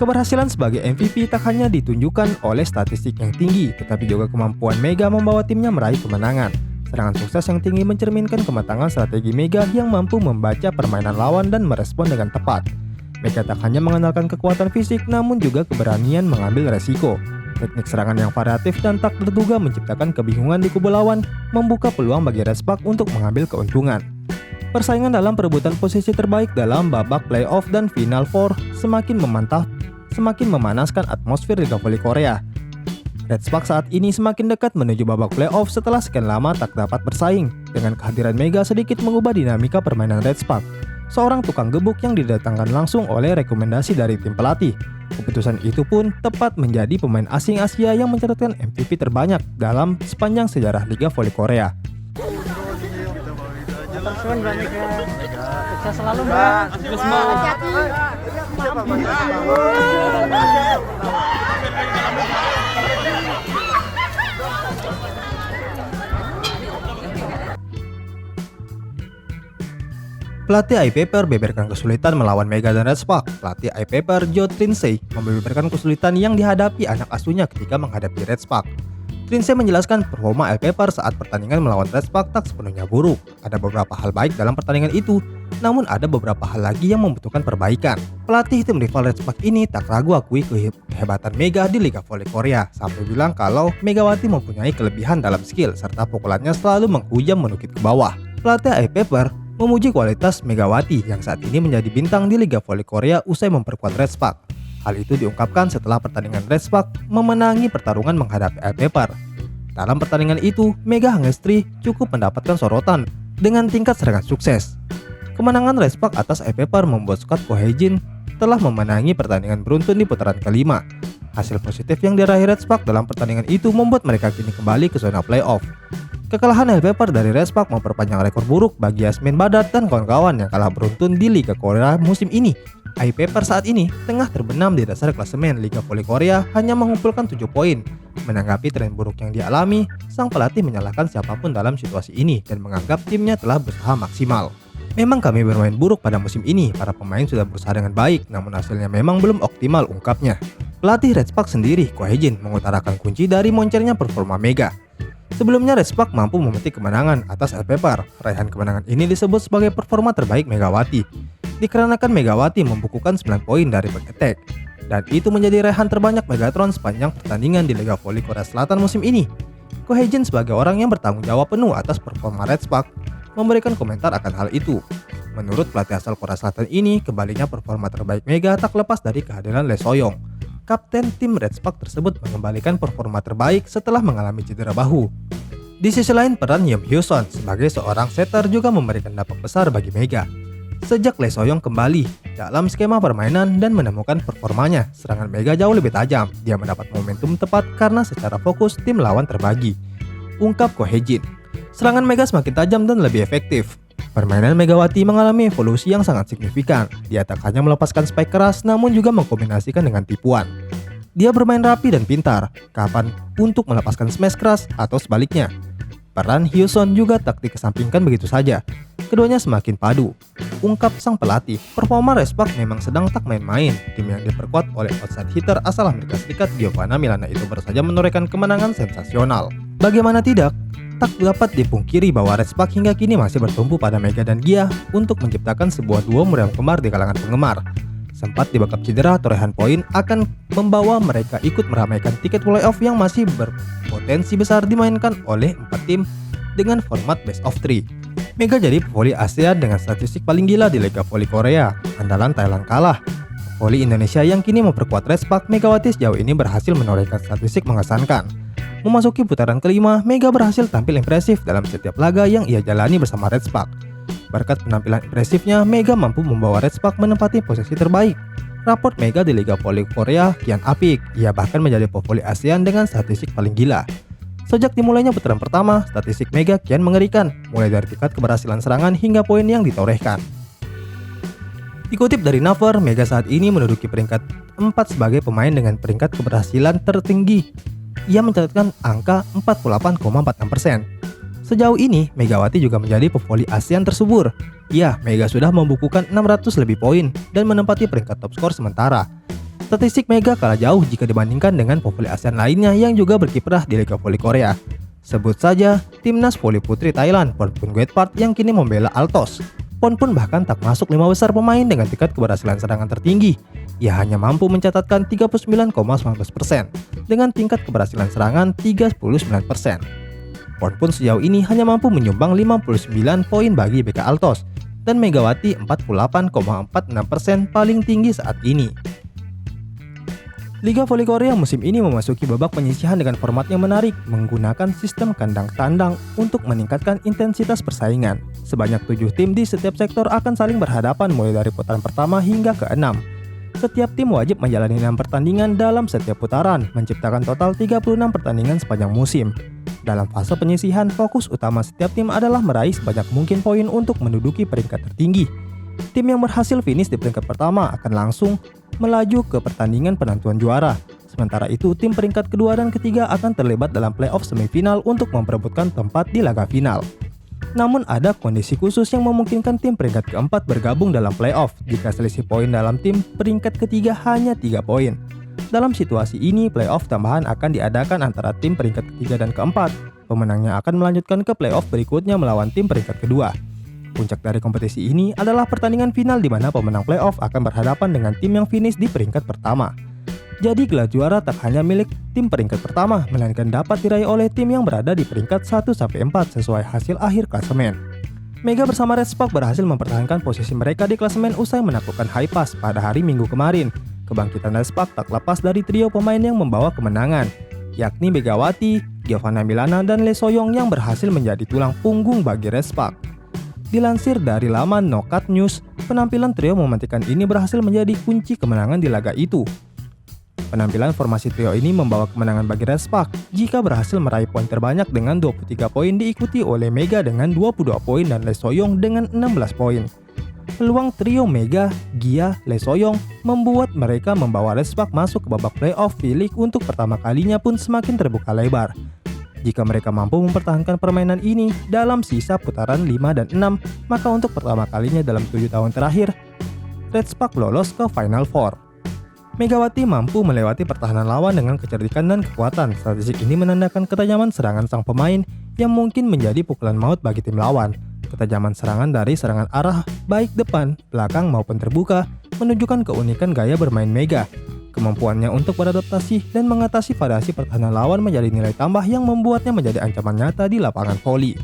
Keberhasilan sebagai MVP tak hanya ditunjukkan oleh statistik yang tinggi, tetapi juga kemampuan Mega membawa timnya meraih kemenangan. Serangan sukses yang tinggi mencerminkan kematangan strategi Mega yang mampu membaca permainan lawan dan merespon dengan tepat. Mega tak hanya mengandalkan kekuatan fisik, namun juga keberanian mengambil resiko. Teknik serangan yang variatif dan tak terduga menciptakan kebingungan di kubu lawan, membuka peluang bagi Red Spark untuk mengambil keuntungan. Persaingan dalam perebutan posisi terbaik dalam babak playoff dan final four semakin memanaskan atmosfer Liga Voli Korea. Red Spark saat ini semakin dekat menuju babak playoff setelah sekian lama tak dapat bersaing. Dengan kehadiran Mega sedikit mengubah dinamika permainan Red Spark, seorang tukang gebuk yang didatangkan langsung oleh rekomendasi dari tim pelatih. Keputusan itu pun tepat menjadi pemain asing Asia yang mencatatkan MVP terbanyak dalam sepanjang sejarah Liga Voli Korea. Terus Mbak Mega, sukses selalu Mbak. Terus Mbak. Pelatih iPaper beberkan kesulitan melawan Mega dan Red Spark. Pelatih iPaper Joe Trinsey membeberkan kesulitan yang dihadapi anak asuhnya ketika menghadapi Red Spark. Trinsey menjelaskan performa iPaper saat pertandingan melawan Red Spark tak sepenuhnya buruk. Ada beberapa hal baik dalam pertandingan itu, namun ada beberapa hal lagi yang membutuhkan perbaikan. Pelatih tim rival Red Spark ini tak ragu akui kehebatan Mega di Liga Voli Korea, sampai bilang kalau Megawati mempunyai kelebihan dalam skill serta pukulannya selalu menghujam menukik ke bawah. Pelatih iPaper memuji kualitas Megawati yang saat ini menjadi bintang di Liga Voli Korea usai memperkuat Red Spark. Hal itu diungkapkan setelah pertandingan Red Spark memenangi pertarungan menghadapi iPaper. Dalam pertandingan itu, Mega Hangestri cukup mendapatkan sorotan dengan tingkat serangan sukses. Kemenangan Red Spark atas iPaper membuat skuad Kohejin telah memenangi pertandingan beruntun di putaran kelima. Hasil positif yang diraih Red Spark dalam pertandingan itu membuat mereka kini kembali ke zona playoff. Kekalahan iPaper dari Red Spark memperpanjang rekor buruk bagi Yasmin Badat dan kawan-kawan yang kalah beruntun di Liga Korea musim ini. iPaper saat ini tengah terbenam di dasar klasemen Liga Voli Korea hanya mengumpulkan 7 poin. Menanggapi tren buruk yang dialami, sang pelatih menyalahkan siapapun dalam situasi ini dan menganggap timnya telah berusaha maksimal. Memang kami bermain buruk pada musim ini, para pemain sudah berusaha dengan baik, namun hasilnya memang belum optimal, ungkapnya. Pelatih Red Spark sendiri, Kohejin, mengutarakan kunci dari moncernya performa Mega. Sebelumnya Red Spark mampu memetik kemenangan atas iPaper. Raihan kemenangan ini disebut sebagai performa terbaik Megawati, dikarenakan Megawati membukukan 9 poin dari back attack. Dan itu menjadi raihan terbanyak Megatron sepanjang pertandingan di Liga Voli Korea Selatan musim ini. Kohejin sebagai orang yang bertanggung jawab penuh atas performa Red Spark memberikan komentar akan hal itu. Menurut pelatih asal Korea Selatan ini, kembalinya performa terbaik Mega tak lepas dari kehadiran Lee Soyoung. Kapten tim Red Spark tersebut mengembalikan performa terbaik setelah mengalami cedera bahu. Di sisi lain, peran Yeom Hyo-son sebagai seorang setter juga memberikan dampak besar bagi Mega. Sejak Lee Soyoung kembali dalam skema permainan dan menemukan performanya, serangan Mega jauh lebih tajam. Dia mendapat momentum tepat karena secara fokus tim lawan terbagi, ungkap Kohejin. Serangan Mega semakin tajam dan lebih efektif. Permainan Megawati mengalami evolusi yang sangat signifikan. Dia tak hanya melepaskan spike keras, namun juga mengkombinasikan dengan tipuan. Dia bermain rapi dan pintar, kapan untuk melepaskan smash keras atau sebaliknya. Peran Hyo-son juga tak dikesampingkan begitu saja. Keduanya semakin padu, ungkap sang pelatih. Performa Red Spark memang sedang tak main-main. Tim yang diperkuat oleh outside hitter asal Amerika Serikat Giovanna Milana itu baru saja menorehkan kemenangan sensasional. Bagaimana tidak? Tak dapat dipungkiri bahwa Red Spark hingga kini masih bertumpu pada Mega dan Gia untuk menciptakan sebuah duo meriam kembar di kalangan penggemar. Sempat dibekap cedera, torehan poin akan membawa mereka ikut meramaikan tiket playoff yang masih berpotensi besar dimainkan oleh 4 tim dengan format best of 3. Mega jadi pevoli ASEAN dengan statistik paling gila di Liga Voli Korea. Andalan Thailand kalah. Voli Indonesia yang kini memperkuat Red Spark, Megawati sejauh ini berhasil menorehkan statistik mengesankan. Memasuki putaran kelima, Mega berhasil tampil impresif dalam setiap laga yang ia jalani bersama Red Spark. Berkat penampilan impresifnya, Mega mampu membawa Red Spark menempati posisi terbaik. Raport Mega di Liga Voli Korea kian apik, ia bahkan menjadi pevoli ASEAN dengan statistik paling gila. Sejak dimulainya putaran pertama, statistik Mega kian mengerikan, mulai dari tingkat keberhasilan serangan hingga poin yang ditorehkan. Dikutip dari Naver, Mega saat ini menduduki peringkat 4 sebagai pemain dengan peringkat keberhasilan tertinggi. Ia mencatatkan angka 48,46%. Sejauh ini, Megawati juga menjadi pevoli ASEAN tersubur. Ya, Mega sudah membukukan 600 lebih poin dan menempati peringkat top skor sementara. Statistik Mega kalah jauh jika dibandingkan dengan pevoli ASEAN lainnya yang juga berkiprah di Liga Voli Korea. Sebut saja Timnas Voli Putri Thailand, Pornpun Guetpart yang kini membela Altos. Pornpun bahkan tak masuk 5 besar pemain dengan tingkat keberhasilan serangan tertinggi. Ia hanya mampu mencatatkan 39,19% dengan tingkat keberhasilan serangan 39%. Pornpun sejauh ini hanya mampu menyumbang 59 poin bagi BK Altos dan Megawati 48,46% paling tinggi saat ini. Liga Voli Korea musim ini memasuki babak penyisihan dengan format yang menarik, menggunakan sistem kandang tandang untuk meningkatkan intensitas persaingan. Sebanyak 7 tim di setiap sektor akan saling berhadapan mulai dari putaran pertama hingga ke-6. Setiap tim wajib menjalani 6 pertandingan dalam setiap putaran, menciptakan total 36 pertandingan sepanjang musim. Dalam fase penyisihan, fokus utama setiap tim adalah meraih sebanyak mungkin poin untuk menduduki peringkat tertinggi. Tim yang berhasil finish di peringkat pertama akan langsung melaju ke pertandingan penentuan juara. Sementara itu, tim peringkat kedua dan ketiga akan terlibat dalam playoff semifinal untuk memperebutkan tempat di laga final. Namun ada kondisi khusus yang memungkinkan tim peringkat keempat bergabung dalam playoff jika selisih poin dalam tim peringkat ketiga hanya 3 poin. Dalam situasi ini, playoff tambahan akan diadakan antara tim peringkat ketiga dan keempat. Pemenangnya akan melanjutkan ke playoff berikutnya melawan tim peringkat kedua. Puncak dari kompetisi ini adalah pertandingan final di mana pemenang playoff akan berhadapan dengan tim yang finish di peringkat pertama. Jadi gelar juara tak hanya milik tim peringkat pertama, melainkan dapat diraih oleh tim yang berada di peringkat 1-4 sesuai hasil akhir klasemen. Mega bersama Red Spark berhasil mempertahankan posisi mereka di klasemen usai menaklukkan Haipas pada hari Minggu kemarin. Kebangkitan Red Spark tak lepas dari trio pemain yang membawa kemenangan, yakni Megawati, Giovanna Milana, dan Lee Soyong yang berhasil menjadi tulang punggung bagi Red Spark. Dilansir dari laman Nokat News, penampilan trio memantikan ini berhasil menjadi kunci kemenangan di laga itu. Penampilan formasi trio ini membawa kemenangan bagi Red Spark jika berhasil meraih poin terbanyak dengan 23 poin diikuti oleh Mega dengan 22 poin dan Lee Soyong dengan 16 poin. Peluang trio Mega, Gia, Lee Soyong membuat mereka membawa Red Spark masuk ke babak playoff V-League untuk pertama kalinya pun semakin terbuka lebar. Jika mereka mampu mempertahankan permainan ini dalam sisa putaran 5 dan 6, maka untuk pertama kalinya dalam 7 tahun terakhir, Red Spark lolos ke Final Four. Megawati mampu melewati pertahanan lawan dengan kecerdikan dan kekuatan. Statistik ini menandakan ketajaman serangan sang pemain yang mungkin menjadi pukulan maut bagi tim lawan. Ketajaman serangan dari serangan arah baik depan, belakang maupun terbuka menunjukkan keunikan gaya bermain Mega. Kemampuannya untuk beradaptasi dan mengatasi variasi pertahanan lawan menjadi nilai tambah yang membuatnya menjadi ancaman nyata di lapangan voli.